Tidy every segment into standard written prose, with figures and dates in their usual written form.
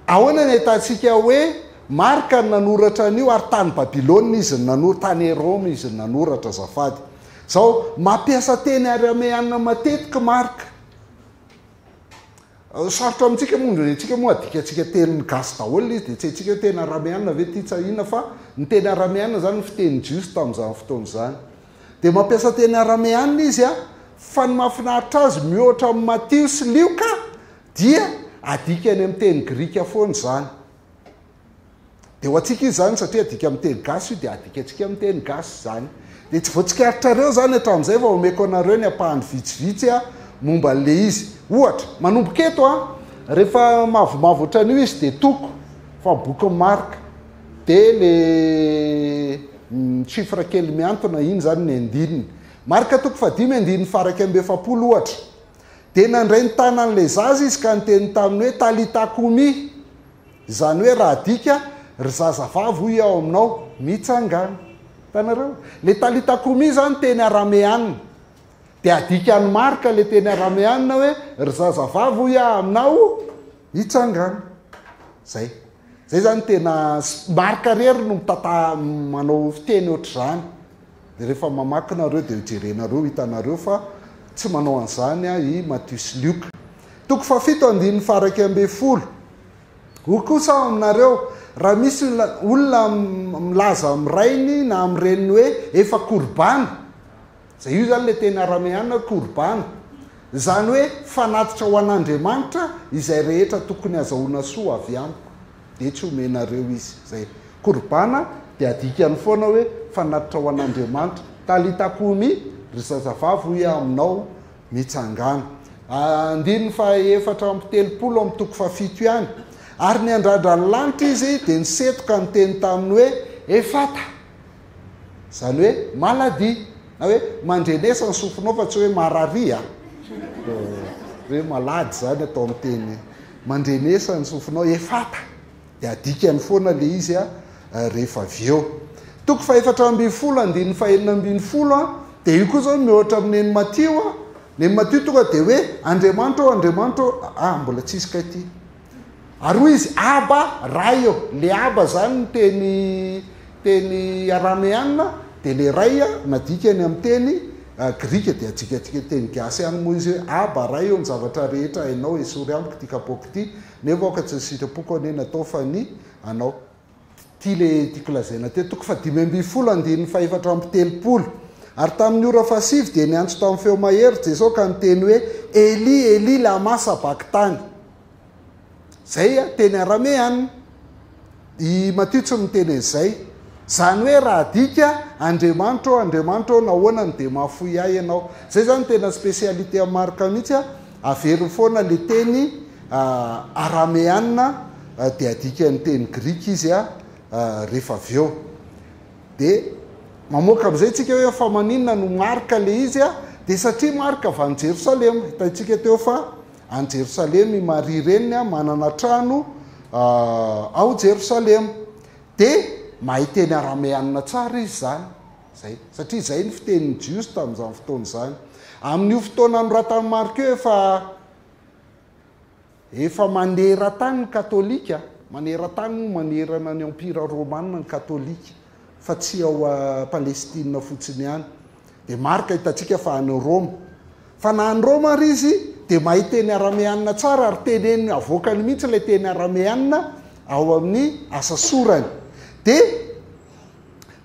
ahoana ny ahitantsika hoe marka ny nanoratra an'io ary tany Babilôna izy tany Roma izy nanoratra zafady zao mampiasa teny arameana matetika marka sarotra amintsika mondratsika moa adikatsika teny gasy daholo izy dia tsy haitsika teny arameana ve ty tsahina fa ny teny arameana zany ny fiteny jiosy tamin'izany fotoana zany dia mampiasa teny arameana izy a fa ny mahafinaritra azy mihoatra amin'ny Matio sy Lioka dia adikany amin'ny teny grika foana zany dia ho antsika izy zany satria adika amin'ny teny gasy io dia adikatsika amin'ny teny gasy zany dia tsy voatsikaritra zany hatramin'izay fa omeko anareo ny ampahany vitsivitsy a momba le izy ohatra manomboka eto rehefa mavomavo ohatran'io izy dia toko fa boky marka dia le chiffre kely miantona iny zany ny andininy marka toko fa 5 andininy faraky amby 7 ohatra dia nandray ny tanan'le zaza izy ka nyteny taminy hoe talitakumi zany hoe raha adika ry zazavavy hoy ao aminao mitsangana tanareo le talitakumi zany teny arameanina dia adikany marka le teny arameanina hoe ry zazavavy hoy aho aminao mitsangana zay zany tena marka rery no manao fiteny ohatr'izany dia rehefa mamakinareo dia hijerenareo hitanareo fa tsy manao an'izany i Matio sy Lioka toko fa 7 andininy faraky amby 10 ho kosa aminareo raha misy olona milaza am'rainy na am'reniny hoe efa korbana zay io zany le teny arameana korbana zany hoe fanatitra ho an'Andriamanitra izay rehetra tokony azahoana soa avy amiko dia tsy omenareo izy zay korbana dia adikany foana hoe fanatitra ho an'Andriamanitra talitakumi ry zazavavy hoy aminao mitsangana andininy fa 4 amby 30 amin'ny toko fa 7 ihany ary ny andrandra ny lanitra izy dia nisetoka ny teny taminy hoe efata zany hoe maladi na hoe mandrenesa ny sofinao fa tsy hoe mararia hoe malady zany atao amin'ny teny mandrenesa ny sofinao efata dia adikany foana le izy rehefa avy eo toko fa 4 amby 10 andininy fa 4 amby 10 dia io koa zao mihoatra amin'neny Matio neny Matio tonga dia hoe Andriamanitra mbola tsisy ka ity ary hoy izy aba ray le aba zany ny teny arameanina dia le ray nadikany amin'ny teny grika dia atsika teny gasy any moa izy hoe aba ray ny zavatra rehetra hainao esory amiko ty kapoky ty nefa oka tsy sitrapoko ane natao fa ny anao ty le tiako lazaina te toko fa 5 amby 10 andininy fa 4 amby 30 ary tamin'ny ora fa 7 dia niantso tamin'ny feo mahery Jesosy ka nyteny hoe Eli lama sabakitany zay teny arameanina i Matio tsy miteny an'izay zany hoe raha adika Andriamanitra nahoana ny dia mahafoy ahy ianao zay zany tena spécialité amin'ny marka mihitsy averiny foana le teny arameanina dia adika ny teny grika izy rehefa avy eo dia mamoaka amin'izay tsika hoe fa maninona no marka le izy dia satria marka avy any Jerosalema hitantsika teo fa any Jerosalema i Maria reniny manana trano ao Jerosalema dia mahay teny arameanina tsara izy zany zay satria zay ny fiteniny jiosy tamin'izany fotoana zany amin'io fotoana noratany marka eo efa manera-tany ny katolika manera-tany manerana ny empira romana ny katolika fa tsy ao Palestina fotsiny ihany dia marka hitantsika fa any Roma fa na any Roma ary izy dia mahay teny arameanina tsara ary teneny avoakany mihitsy ilay teny arameanina ao amin'ny asa sorany dia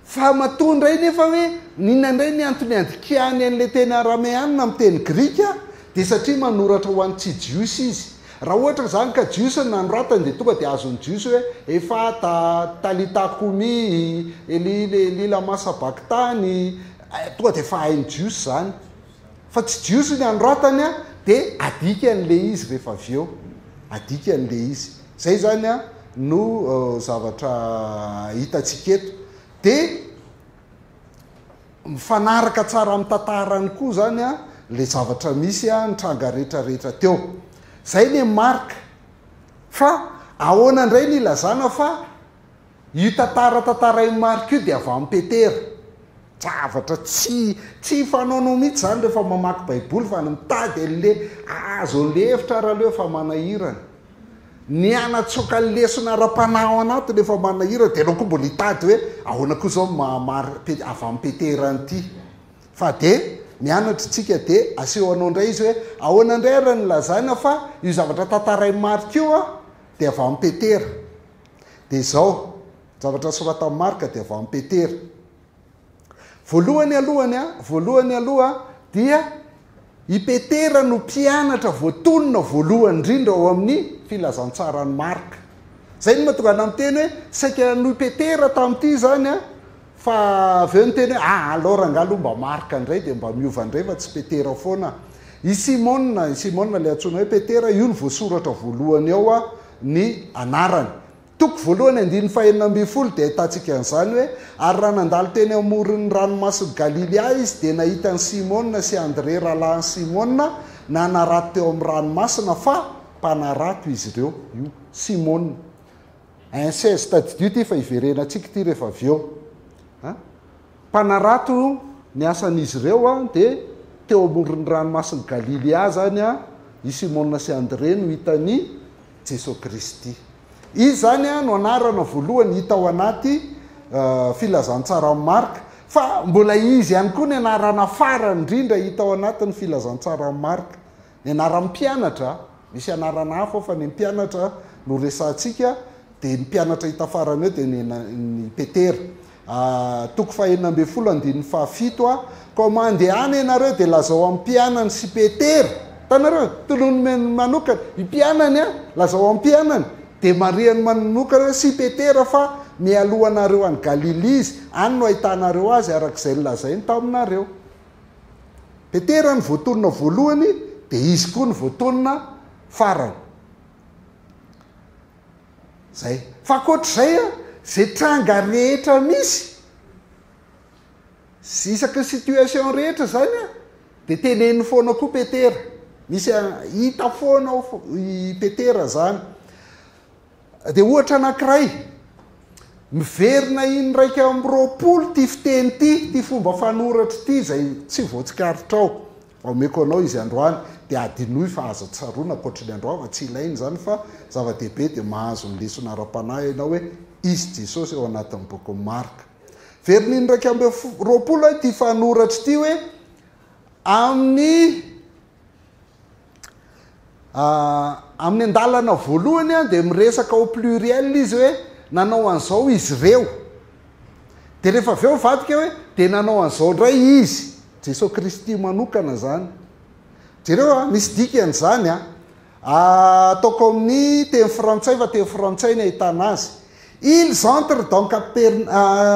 fa matondra iny efa hoe ninandray ny antony andikany an'ilay teny arameanina amin'ny teny grika dia satria manoratra ho an'ny tsy jiosy izy raha ohatra zany ka jiosy nanoratany dia tonga dia azony jiosy hoe efa talitakumi eli lama sabakitany tonga dia efa hainy jiosy zany fa tsy jiosy ny anoratany dia adika an'le izy rehefa avy eo adika an'le izy zay zany no zavatra hitatsika eto dia mifanaraka tsara amin'ny tantarany koa zany le zavatra misy nitranga rehetrarehetra teo zay ny marka fa ahoana indray ny ilazana fa io tantarainy marka io dia avy amin'ny Petera zavatra tsy fanaonao mihitsy zany rehefa mamaky baiboly fa ny mitady an'le azo an'le hevitra raha leo fa manahirana ny anatsoka lesona ra-panao anaty lefa manahira de anao koa mbola hitady hoe ahoana koa zao avy amin'ny peteranyity fa de mianatra tsika de aseho anao indray izy hoe ahoana indray ra ny lazana fa io zavatra tantaray marika io a de avy amin'ny petera de zao zavatra sorata amin'ny marika de avy amin'ny petera voalohany aloha dia i petera no mpianatra voatonona voalohany indrindra ao amin'ny filazantsarany marika zay no mahatonga ana miteny hoe saika no petera tamin'ity zany a fa aveo ny teny hoe alora angalo mba marika indray de mba miova indray fa tsy petera foana i Simona le antsoina hoe petera io ny voasoratra voalohany ao a ny anarany toko voalohany 5:20 de ahitantsika an'izany hoe ary raha nandalo teny amoron'ny ranomasiny Galilea izy de nahita ny Simona sy Andre rahalahin'ny Simona nanarato teo amin'ny ranomasina fa mpanarato izy ireo io Simona 1:16 tadidio ty fa iverenantsika ty rehefa avy eo mpanarato ny asan'izy ireo a de teo amoron'ny ranomasiny Galilea zany a i Simona sy Andre no hitany Jesosy Kristy izy zany a no anarana voalohany hita ao anaty filazantsara amin'ny marika fa mbola izy ihany koa ny anarana farany indrindra hita ao anatin'ny filazantsara amin'ny marika ny anarany mpianatra misy anarana hafa fa ny mpianatra no resantsika de ny mpianatra hita farany eo de ny petera toko 4:17 a ko mandehana ianareo de lazao amin'ny mpianany sy petera tanareo tolony manokana mpianany a lazao amin'ny mpianany de mariany manokana hoe sy petera fa mialohanareo any Galilizy any no ahitanareo azy arak'izay lazainy taminareo petera ny voatonona voalohany de izy koa ny voatonona farany zay fa koatr'izay a zay tranga rehetra misy sy isaky situation rehetra zany a de teneny foana koa petera misy hita foana i petera zany de ohatra anankiray miverina iny raika amin'ny 20 ty fiteny ty fomba fanoratra ty zay tsy voatsikaritra ao omeko anao izy androany de adinoy fa azo tsaroana koatra ny androava tsy ilainy zany fa zava-dehibe de mahazo ny lesona ara-panahy ianao hoe izy Jesosy eo anatin'ny boky marika verina iny raika amby 20 ty fanoratra ty hoe amin'ny andalana voalohany a de miresaka ao pluriel izy hoe nanao an'izao izy ireo de rehefa aveo vadika hoe de nanao an'izao ndray izy Jesosy Kristy manokana zany jereo misy dikan'izany ataoko amin'ny teny frantsay fa teny frantsay ny ahitana azy ils entrent dans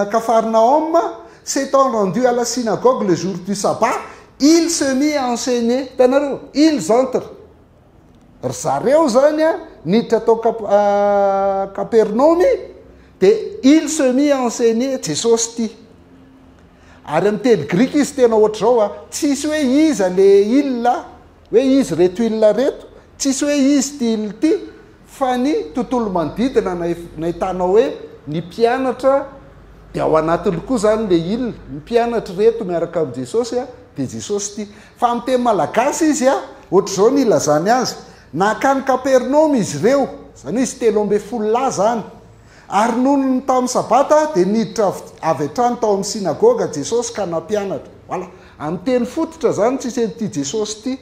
Capharnaüm s'étant rendus à la synagogue le jour du sabbat il se mit à enseigner tanareo ils entrent ry zareo zany a niditra tao Kapernaumy de il se mit à enseigner Jesosy ty ary amin'ny teny grika izy tena ohatra zao tsisy hoe iza le illa hoe izy reto illa reto tsisy hoe izy ty il ty fa ny tontolo manodidina nahitanao hoe ny mpianatra de ao anatiny koa zany le illa ny mpianatra reto miaraka amin'ny Jesosy de Jesosy ty fa amin'ny teny malagasy izy ohatra zao ny ilazany azy nakany Kapernaumy izy ireo zany izy 13 zany ary nono ny tamin'ny sabata de niditra avy hatrany tao amin'ny sinagoga Jesosy ka nampianatra voilà amin'ny teny fototra zany tsisy ety Jesosy ty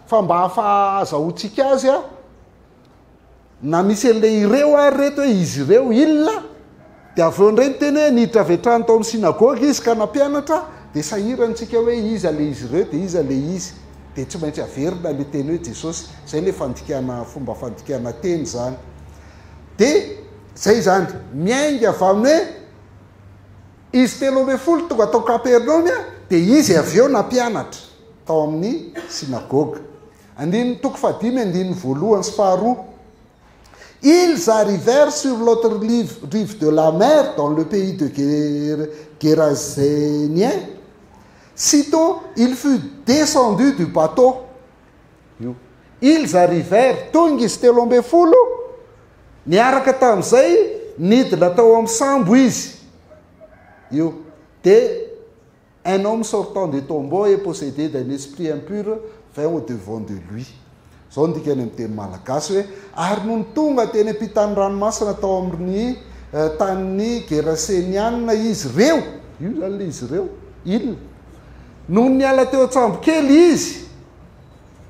fa mba hafahazahotsika azy na misy an'le ireo ary reto hoe izy ireo illa de aveo indray ny teny hoe niditra avy hatrany tao amin'ny sinagoga izy ka nampianatra de sahirantsika hoe iza le izy ireo de iza le izy de tsy maintsy averina le teny hoe Jesosy zay le fandikana fomba fandikana teny zany de zay zany miainga avy amin'ny hoe izy 13 tonga tao Kapernaumy de izy avy eo nampianatra tao amin'ny sinagoga andiny toko 5:1 sy 2 ils arrivèrent sur l'autre rive de la mer dans le pays de Gérasénien. Sitôt il fut descendu du bateau. Ils arrivèrent tonga izy 13 niaraka tamin'izay nidina tao amin'ny sambo izy io de un homme sortant de tombeau et possédé d'un esprit impur vint au devant de lui. zao ndikany amin'ny teny malagasy hoe ary noho ny tonga teny ampitany ranomasina tao amin'ny tanin'ny gerasenianina izy reo io zany le izy reo inona noho ny ala teo an-tsambokely izy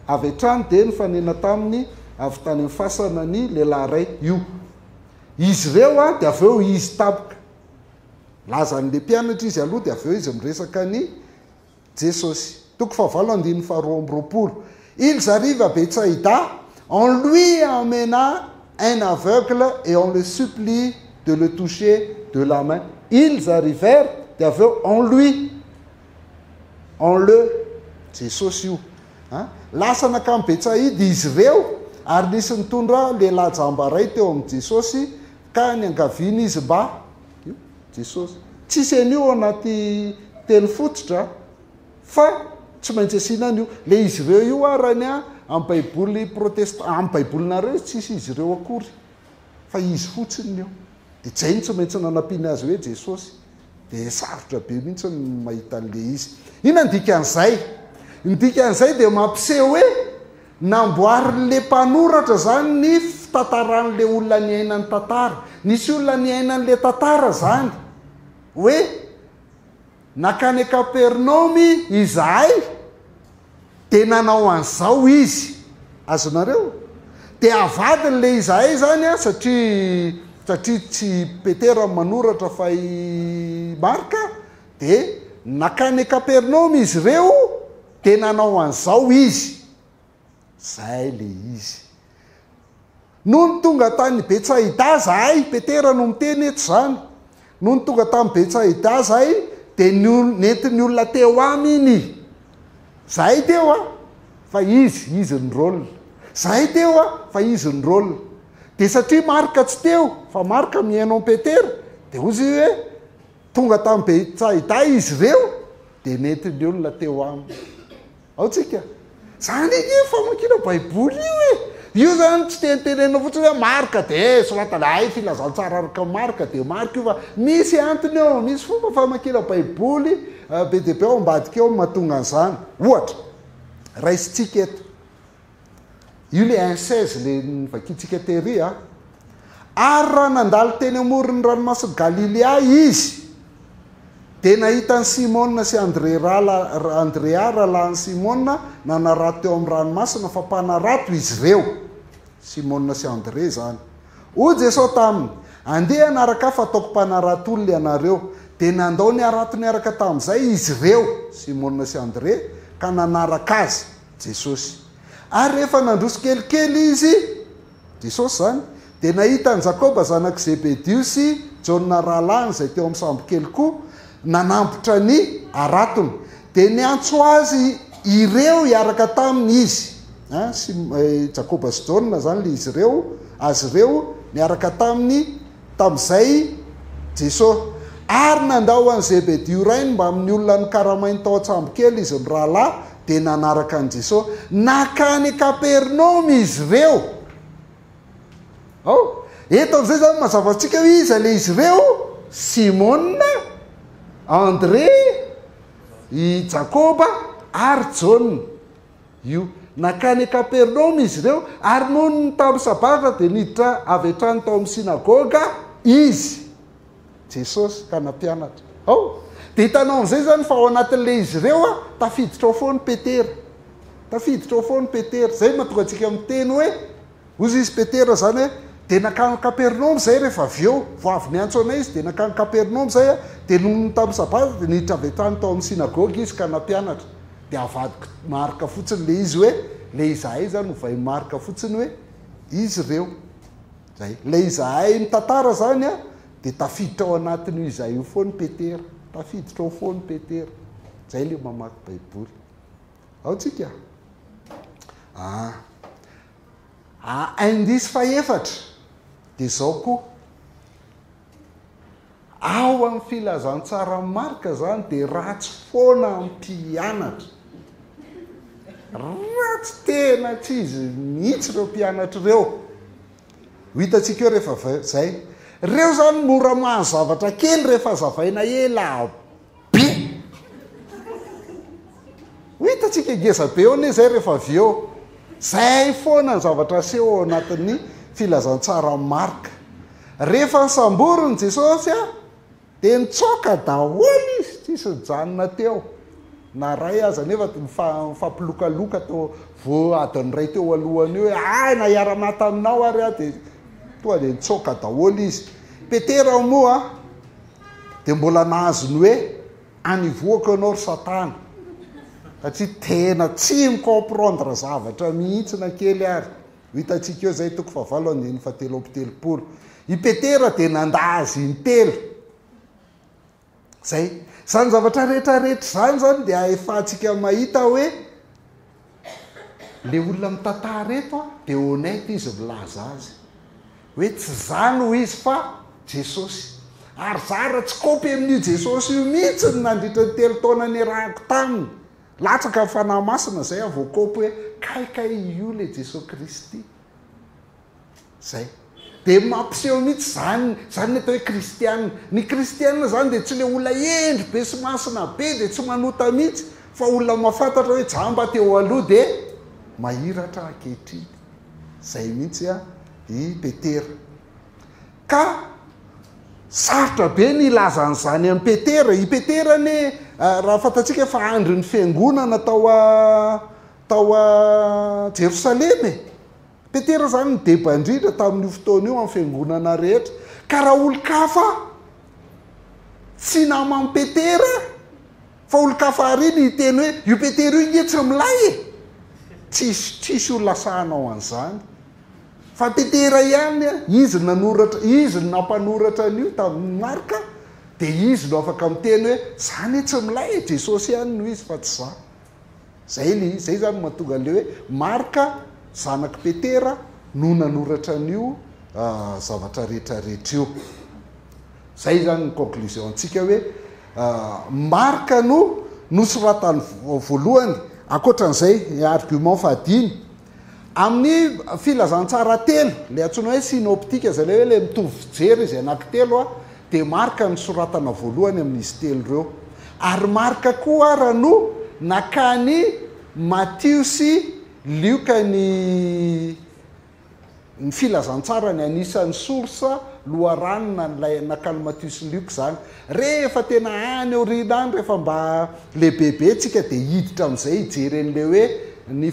avy hatrany de ny fanena taminy avy tany amin'ny fasana ny lehilahy ray io izy reo a de avy eo izy tapoka lazan'le mpianatra izy aloha de avy eo izy miresaka ny Jesosy toko fahavalo andiny faharoa amby roapolo ils arrivent à Bethsaïda, on lui amena un aveugle et on le supplie de le toucher de la main. Ils arrivèrent, on lui, on le, Jesosy io. Lasana ka amin'ny Betsaïda izy reo ary nisy nitondra lehilahy jamba ray teo amin'ny Jesosy ka ny angaviany izy mba io Jesosy. Tsisy an'io anaty teny fototra fa tsy maintsy asiana io le izy reo io arany a amin'ny baiboly protestant amin'ny baibolinareo tsisy izy reo akory fa izy fotsiny io de jay tsy maintsy nanampiana azy hoe Jesosy de sarotra be mihitsy ny mahita an'le izy ina ndikan'izay ndikan'izay de mampiseho hoe namboarin'le mpanoratra zany ny fitantaran'le olona ny ainan'ny tantara nisy olona ny ainan'le tantara zany hoe nakany Kapernaumy izahay de nanao an'izao izy azonareo de avadin'le izahay zany a satria tsy Petera manoratra fa i Marka de nakany Kapernaumy izy reo de nanao an'izao izy zay le izy noho ny tonga tany Betsaïda zahay Petera no miteny eto zany noho ny tonga tamy Betsaïda zahay de nentin'ny olona teo aminy zahay teo a fa izy ny rôle zahay teo a fa izy ny rôle de satria Marka tsy teo fa Marka miaino amin'ny Petera de ozy hoe tonga tamy Betsaïda izy reo de nentin'ny olona teo aminy ao tsika zany iny fa makina baiboly io io zany tsy tentenena fotsiny hoe Marka de soratana ay filazantsara araka Marka de Marka io fa misy antony eo misy fomba famakina baiboly be de be ao ambadika eo mahatonga an'izany ohatra raisitsika eto io le 1:16 le nivakitsika tery a ary raha nandalo teny amoron'ny ranomasina Galilea izy de nahitany Simona sy Andrea rahalany Simona nanarato teo amin'ny ranomasina fa mpanarato izy reo Simona sy Andre zany o Jesosy taminy andeha anaraka fa ataoko mpanarato olona ianareo de nandao ny arato niaraka tamin'izay izy reo Simona sy Andre ka nanaraka azy Jesosy ary rehefa nandroso kelikely izy Jesosy zany de nahita ny Jakoba zanak' Zebedius Jona rahalany zay teo amin'ny sambokely koa nanambotra ny aratony de niantso azy ireo hiaraka taminy izy sy Jakoba sy Jona zany le izy reo azy reo niaraka tam'izay Jesosy ary nandao an'i Zebedio rainy mba amin'ny olona ny karamainy tao an-tsambokely izy mirahalahy de nanaraka an' Jesosy nakany Kapernaumy izy reo ao eto am'izay zany mazava antsika hoe iza le izy reo Simona Andre i Jakoba ary Jona io nakany Kapernaumy izy reo ary noho ny tamin'ny sabata de niditra avy hatrany tao amin'ny sinagoga izy Jesosy ka nampianatra ao de hitanao am'izay zany fa ao anatin'le izy reo a tafiditra ao foany Petera zay mahatonga antsika miteny hoe ozy izy Petera zany hoe de nakany Kapernaumy zay rehefa avy eo voavy niantso anay izy de nakany Kapernaumy zay a de noho tamin'ny sabata de niditra avy hatrany tao amin'ny sinagoga izy ka nampianatra de avadiko marika fotsiny le izy hoe le izahay zany ovay marika fotsiny hoe izy reo zay le izahay ny tantara zany a de tafiditra ao anatin'io izahay io foany Petera tafiditra ao foany Petera zay le mamaky baiboly ao tsika indisy faefatra de zao koa ao amin'ny filazantsara marika zany de ratsy foana mpianatra ratsy tena tsy izy mihitsy reo mpianatra reo ho hitatsika eo rehefa zay reo zany mora mahany zavatra kely rehefa zavaina ela be ho hitatsika ngeza be eo ane zay rehefa avy eo zay foana ny zavatra seho anatin'ny filazantsara marka rehefa nysamborony jesosy a dia nitsoka daholy izy tsisy nyjanona teo na ray aza nefa mifampilokaloka tao vo adiny ray teo alohany io hoe na hiara-mata aminao ary a dia toa dia nitsoka daholy izy. Petera moa dia mbola nahazony hoe anivoaka anao ry satana satria tena tsy micomprendre zavatra mihitsy na kely ary. Hitantsika eo zay toko favalo andiny fatelo amby telopolo. I Petera dia nandazy intelo zay zany zavatra rehetrarehetra zany zany dia efahantsika mahita hoe le olona mitantara eto a dia honnête izy milaza azy hoe tsy zany ho izy fa Jesosy ary zara tsy kopy amin'io Jesosy io mihitsy ny nandritra ny telo taona ny rahako taminy latsaka fanahy masina zay avo kopy hoe kaikay io le Jesosy Kristy zay dia mampiseho mihitsy zany ny atao hoe kristianina. Ny kristianina zany dia tsy le olona endry be sy masina be dia tsy manota mihitsy fa olona mahafantatra hoe jamba teo aloha dia mahiratra ankehitriny zay mihitsy a i Petera. Ka sarotra be ny ilazan'izany amin'ny Petera. I Petera ne raha fantatsika fa andro ny fiangonana tao Jerosalema. Petera zany ny debandrindra tamin'io fotoana io amin'ny fiangonana rehetra. Ka raha olo-kafa tsy nama amin'ny Petera fa olo-kafa ary ny hiteny hoe io Petera io inetsy milay e, tsisy olona sahanao an'izany fa Petera ihany izy ny nampanoratra an'io tamin'ny Marka dia izy no afaka miteny hoe zany tsy milay e, Jesosy ihany no izy fa tsy zay zany mahatonga le hoe Marka zanaky Petera no nanoratra an'io zavatra rehetrarehetra io. Zay zany ny conclusion antsika hoe Marka no nosoratany voalohany. Ankoatran'izay argument fahadimy amin'ny filazantsara telo le antsoina hoe synoptika zay le hoe le mitovy fijery izy anankitelo a dia Marka ny soratana voalohany amin'izy telo ireo ary Marka koa raha no nakany Matthieu sy Luka ny filazantsara ny anisan'ny sorsa loharanona nylay nakany Matthieu sy Luka zany. Rehefa tena any aoriana any rehefa mba lebebe tsika dia hiditra amin'izay hijeren'le hoe ny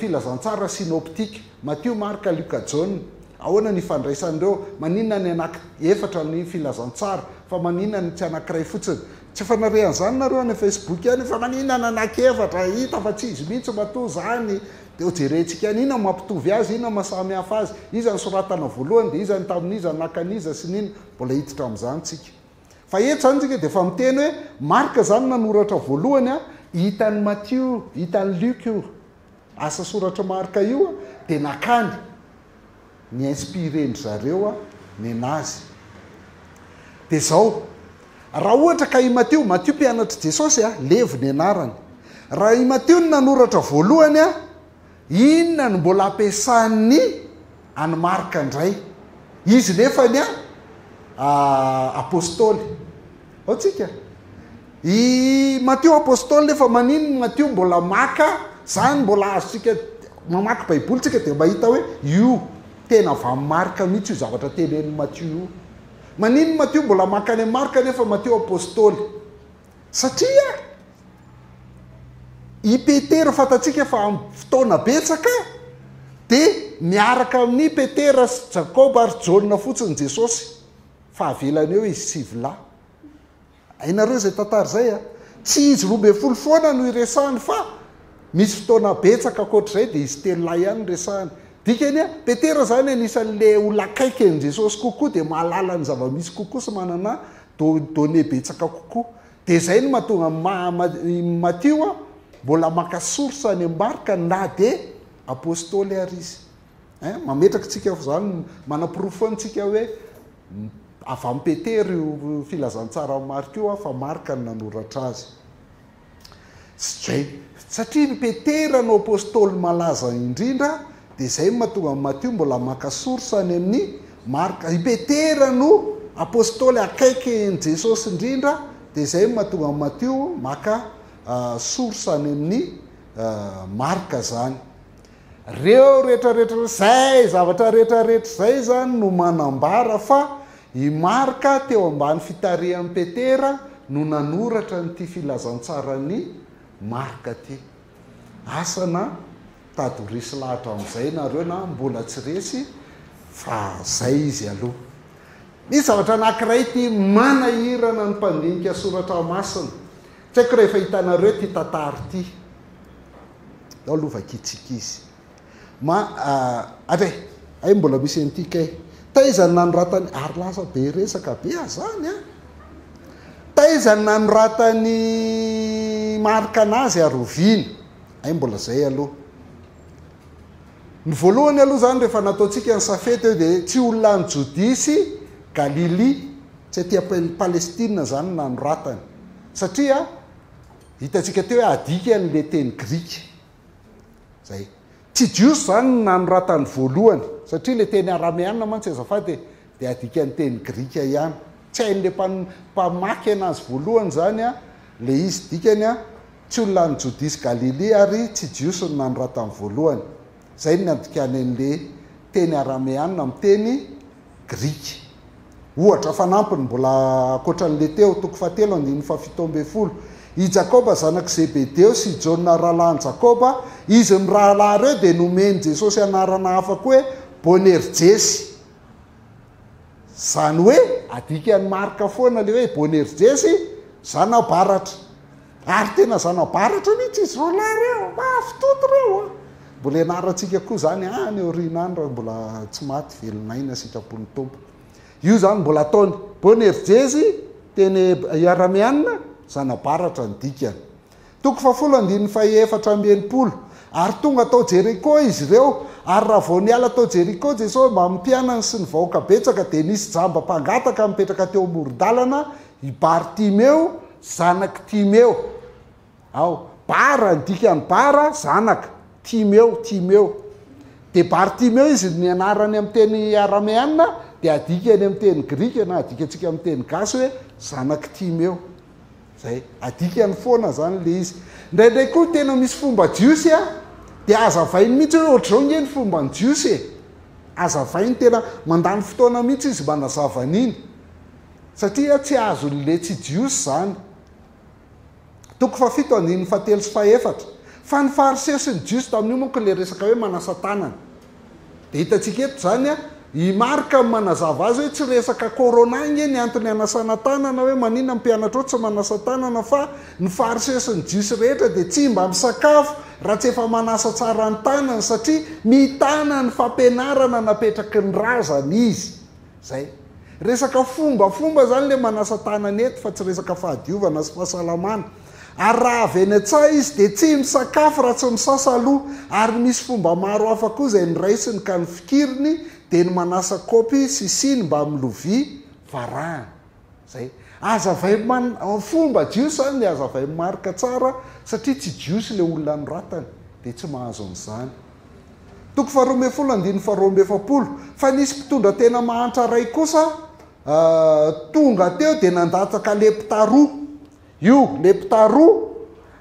filazantsara synoptika Matthieu, Marka, Luka, John. Ahoana ny fandraisan'ireo, maninona ny efatra ny filazantsara fa maninona ny tsy anankiray fotsiny. Tsy fanarehan'izany nareo any Facebook any fa maninona ny anankiefatra hita fa tsy izy mihitsy matoa zany. Dia jerentsika any inona mampitovy azy, inona mahasamy hafa azy, iza ny soratana voalohany dia iza ny tamin'iza nakaniza sy nina, mbola hiditra amin'izany tsika. Fa eto zany tsika dia efa miteny hoe Marka zany nanoratra voalohany a hitan'ny Matthieu, hitan'ny Luka io asa soratra Marka io dia nakany ny inspirendry zareo a ny anazy. Dia zao raha ohatra ka i Matthieu mpianatra Jesosy a levo ny anarany. Raha i Matthieu ny nanoratra voalohany a inona no mbola ampiasany any Marka indray, izy nefany a apôstôly. Ao tsika i Matthieu apôstôly nefa maninona Matthieu mbola maka zany mbola azontsika mamaky baiboly tsika dia mahita hoe io tena avy amin'ny Marka mihitsy io zavatra tenen'ny Matthieu io. Maninona Matthieu mbola maka any Marka nefa Matthieu apôstôly satria i Petera fantatsika fa amin'ny fotoana betsaka dia miaraka amin'ny Petera sy Jakoba ary Jona fotsiny Jesosy fa avelany eo izy sy vilà. Hainareo zay tantara zay a tsy izy 12 foana no iresahany fa misy fotoana betsaka akoatr'izay dia izy telo lahy ihany resahany. Dikany a Petera zany anisan'le olona akaiky an'i Jesosy kokoa dia mahalala ny zava-misy kokoa sy manana donné betsaka kokoa. Dia zay no mahatonga Matthieu a mbola maka sorsa any Marka na dia apôstôly ary izy. Mametraka tsika zany manapirofo antsika hoe avy amin'ny Petera io filazantsara Marka io fa Marka no nanoratra azy. Zay satria ny Petera no apôstôly malaza indrindra dia zay mahatonga Matthieu mbola maka sorsa any amin'ny Marka. I Petera no apôstôly akaiky ny Jesosy indrindra dia zay mahatonga Matthieu maka sorsa any amin'ny Marka zany. reo rehetrarehetra zay zavatra rehetrarehetra zay zany no manambara fa imarika teo ambany fitarehan'ny petera no nanoratra nyity filazantsarany marika ty asana tady ho resy lahatra amin'izay nareo na mbola tsy resy fa zay izy aloha misy zavatra anankiray ty manahirana ny mpandinika soratra masina tsy haiko rehefa hitanareo ty tantary ty ao lovakitsika izy atre ay mbola misy antikay taizany nanoratany ary lasa be resaka be azany a taizany nanoratany marika anazy aroviny ay mbola zay aloha ny voalohany aloha zany rehefa nataontsika ny safety eo dia tsy olona ny jodisy galili tsy atia palestina zany nanoratany satria hitantsika teo hoe adika n'le teny grika zay tsy jiosy zany nanoratany voalohany satria le teny arameana mantsy azafady dia adika ny teny grika ihany tsy hain'le mpamaky anazy voalohany zany a le izy dikany a tsy olona ny jodisy galili ary tsy jiosy ny nanoratany voalohany zay ny adikany an'le teny arameana amin'ny teny grika ohatra fanampiny mbola akoatran'le teo toko fahatelo andiny fafitoambe folo i jakoba zanak' zebedeo sy jona rahalany jakoba izy mirahalay reo dia nomeny jesosy anarana afaka hoe bonerjesy zany hoe adikany marika foana le hoe bonerjesy zanabaratra ary tena zanabaratra mihitsy izy roalahy reo mafitoto reo a mbola anaratsika koa zany any orinany raha mbola tsy maty velonaina sitrapony tompo io zany mbola ataony bonerjesy teny iaramianina zanabaratra ny dikany toko fafolo andiny faefatra ambenipolo ary tonga atao jeriko izy ireo ary raha vao niala atao jeriko jesosy mba mimpianany sy ny vahoaka betsaka dia nisy jamba mpangataka mipetraka teo moron-dalana i bartimeo zanak' timeo ao bara ny dikany bara zanak timeo dia bartimeo izy ny anarany amin'ny teny arameana dia adikany amin'ny teny grika na adikatsika amin'ny teny gasy hoe zanak' timeo zay adikany foana zany le izy ndraindray koa tena misy fomba jiosy a dia azavainy mihitsy hoe ohatr'izao nge ny fomba ny jiosy e azavainy tena mandany fotoana mihitsy izy manazavanyiny satria tsy azo le tsy jiosy zany toko fafito andiny fatelo sy faefatra fa ny fariseo sy ny jiosy tamin'io monko le resaka hoe manasa tanana dia hitantsika eto zany a imarika manazava azy hoe tsy resaka corona nge ny antony anasana tanana hoe manina mpianatra o tsy manasa tanana fa ny fariseo sy ny jiosy rehetra dia tsy mba misakafo raha tsy efa manasa tsara ny tanana satria mitana ny fampianarana napetraky ny razana izy zay resaka fombafomba zany le manasa tanana eto fa tsy resaka fahadiovana sy fahasalamana ary raha avy eny a-tsaha izy dia tsy misakafo raha tsy misasa aloha ary misy fomba maro hafa koa izay nyraisiny ka ny fikiriny dia ny manasa kopy sy siny mba amin'ny lovia varahana zay azavay fomba jiosy zany le azavay marika tsara satria tsy jiosy le olona noratany dia tsy mahazo an'izany toko faharoambe folo andiny faharoambe efapolo fa nisy mpitondra tena mahantra ray kosa tonga teo dia nandataka leptaroa io leptaroa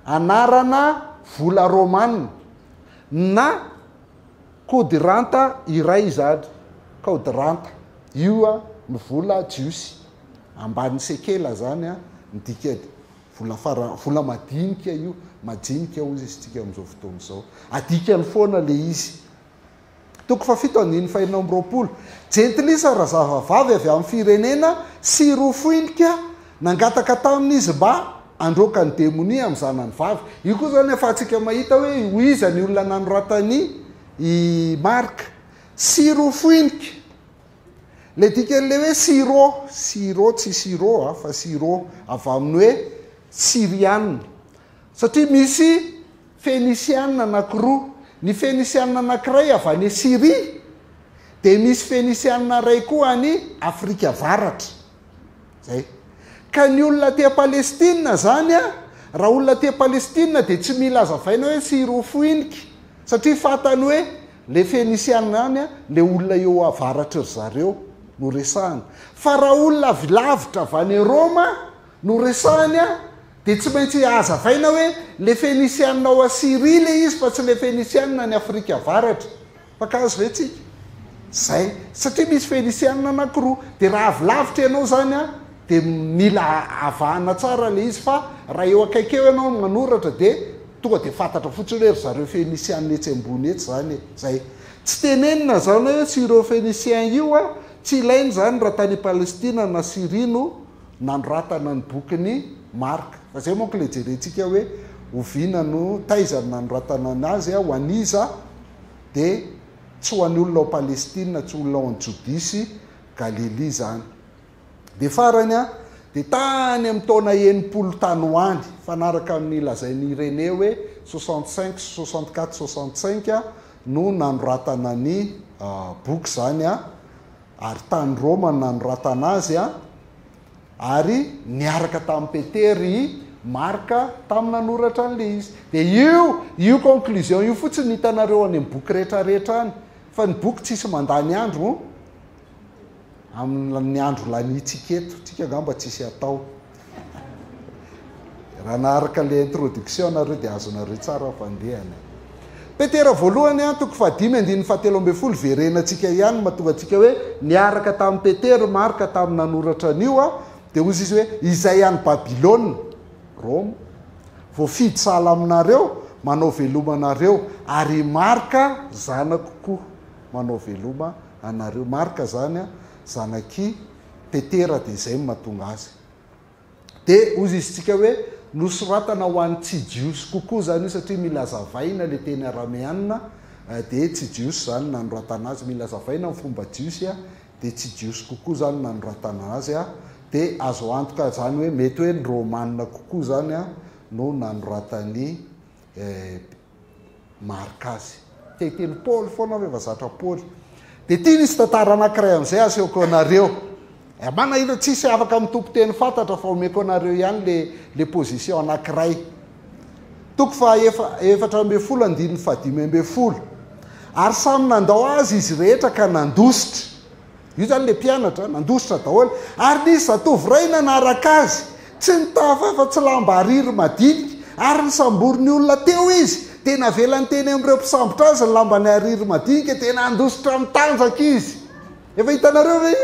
anarana vola romanina na kodiranta iray zady kodiranta io a ny vola jiosy ambany sekela zany a nydikany vola madinika io majinika ozy izy tsika am'izao fotoana izao adikany foana le izy toko fafito andiny fahinao am'roapolo jentilisa raha zavavavy avy amin'ny firenena sy rofoinika nangataka tamin'izy mba androka ny demonia amin'ny zanany vavy io koa zany efahantsika mahita hoe ho iza ny olona nanoratany i marika sirofoinika le dikan'le hoe siro tsy siro fa siro avy amin'ny hoe sirianina satria misy fenisianina anakiroa ny fenisianina anakiray avy any Siria dia misy fenisianina ray koa any Afrika Avaratra zay ka ny olona tia Palestina zany a raha olona tia Palestina dia tsy mila azavaina hoe sirofoinika satria fatany hoe le fenisianina any a le olona eo avaratra ry zareo no resahana fa raha olona lavitra avy any Roma no resahany a dia tsy maintsy azavaina hoe le féniciana ao Syrie le izy fa tsy le féniciana ny Afrika avaratra fa kazo ve tsika zay satria misy féniciana anankiroa dia raha avilavitra ianao zany a dia mila avahana tsara le izy fa raha eo akaikeo ianao manoratra dia tonga dia fantatra fotsiny hoe ry zareo féniciana etsy ambony etsy zany zay tsy tenenina zany hoe tsy ireo fénicien io a tsy ilainy zany raha tany Palestina na Syrie no nanoratana ny bokiny marka fa zay monko le jerentsika hoe oviana no taizana nanoratana anazy ho aniza dia tsy ho an'ny olona ao Palestina tsy olona ao Jodisy Galili zany dia farany a dia tany amin'ny taona 80 tany hoany fanaraka amin'ny lazainy Irénée hoe 65 64 65 no nanoratana ny boky zany a ary tany Roma nanoratana azy a ary niaraka tamin'ny Petery marka tamin'ny nanoratra an'le izy dia io conclusion io fotsiny hitanareo any amin'ny boky rehetrarehetra any fa ny boky tsisy mandany andro amin'ny andro lanitsika eto tsika ngamba tsisy atao raha naharaka le introduction nareo dia azonareo tsara fandehany Petera voalohany a toko 5:17 verenantsika ihany mahatonga atsika hoe niaraka tamin'ny Petery marka tamin'ny nanoratra an'io a dia ozy izy hoe izay any Babilôna Roma voafidy sala aminareo manao veloma anareo ary marka zanako koa manao veloma anareo marka zany a zanaky Petera dia izay mahatonga azy dia ozy izy tsika hoe nosoratana ho an'ny tsy jiosy kokoa zany io satria mila zavaina le teny arameanina dia tsy jiosy zany nanoratana azy mila zavaina amin'ny fomba jiosy a dia tsy jiosy kokoa zany nanoratana azy a dia azo antoka zany hoe mety hoe ny romanina kokoa zany a no nanoratany marka azy teteny Paoly foana hoe vazatra Paoly dia tia nisy tantara anankiray amin'izay asehoko anareo manahira tsisy afaka mitompo teny fantatra fa omeko anareo ihany le position anankiray toko fa 4:15 ary samy nandao azy izy rehetra ka nandositra io zany le mpianatra nandositra daholo ary nisy zatovy ray nanaraka azy tsy nitafa fa tsy lamba ariry madinika ary nisambory olona teo izy dia navelany teny amin'ireo mpisambotra azy ny lambany ariry madinika dia nandositra mitanjaka izy efa hitanareo ve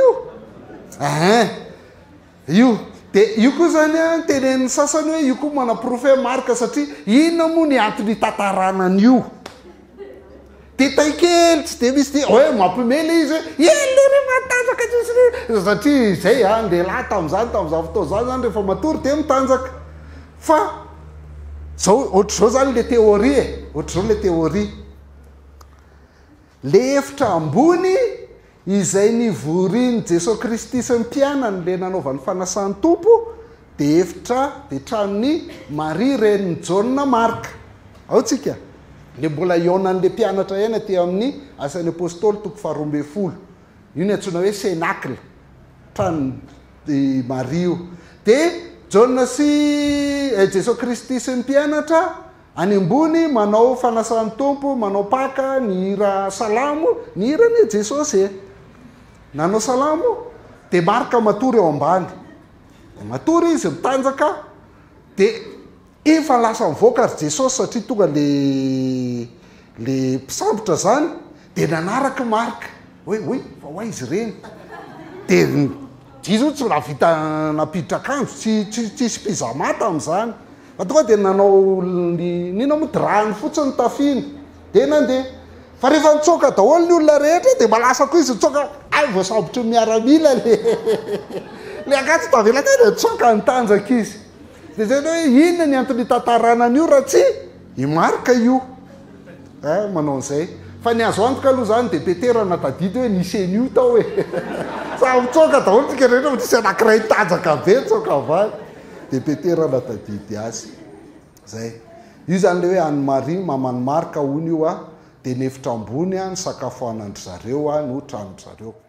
io dia io koa zany a tenen'ny sasany hoe io koa manaprofo marka satria inona moa ny antony tantaranan'io dia taikely tsy dia misy dia hoe mampimely izy hoe elere matanjaka satria zay a lehilahy tamin'izany fotoa zany zany rehefa matory dia mitanjaka fa zao ohatr'izao zany le théorie ohatr'izao le théorie le hevitra ambony izay nivoriany Jesosy Kristy sy ny mpianany le nanaovany fanasan'ny tompo dia hevitra dia tranony Maria reniny Jauna marka ao tsika le mbola ionan'le mpianatra ihany aty amin'ny asan'ny apôstôly toko 12 io ny antsoina hoe cénacle tranony Maria io dia Jauna sy Jesosy Kristy sy ny mpianatra any ambony manao fanasan'ny tompo manao paka ny hira salamo ny hirany Jesosy nanao salamo dia marka matory eo ambany matory izy mitanjaka dia efa lasa mivoaka ry Jesosy satria tonga le mpisambotra zany dia nanaraka marka hoe fa hoa izy reny dia izy tsy raha vita napiditra akanjo tsisy mpizamata amin'izany fa tonga dia nanao nina moa drany fotsiny tafiany dia nandeha fa rehefa nitsoka daholo ny olona rehetra dia malasa koa izy nitsoka voasabotry miaramila le akatsy tavela tena nitsoka nitanjaka izy dia zay hoe inona ny antony tantaranan'io raha tsy imarka io manao an'izay fa ny azo antoka aloha zany dia Petera natadidy hoe nisy an'io tao hoe sa mitsoka daholo tsika rehetra fa nisy anankiray tanjaka be tsoka avany dia Petera natadidy azy zay io zany le hoe any Maria mamany marka hony io a dia nefitra ambony a ny sakafoanandry zareo a no tranondry zareo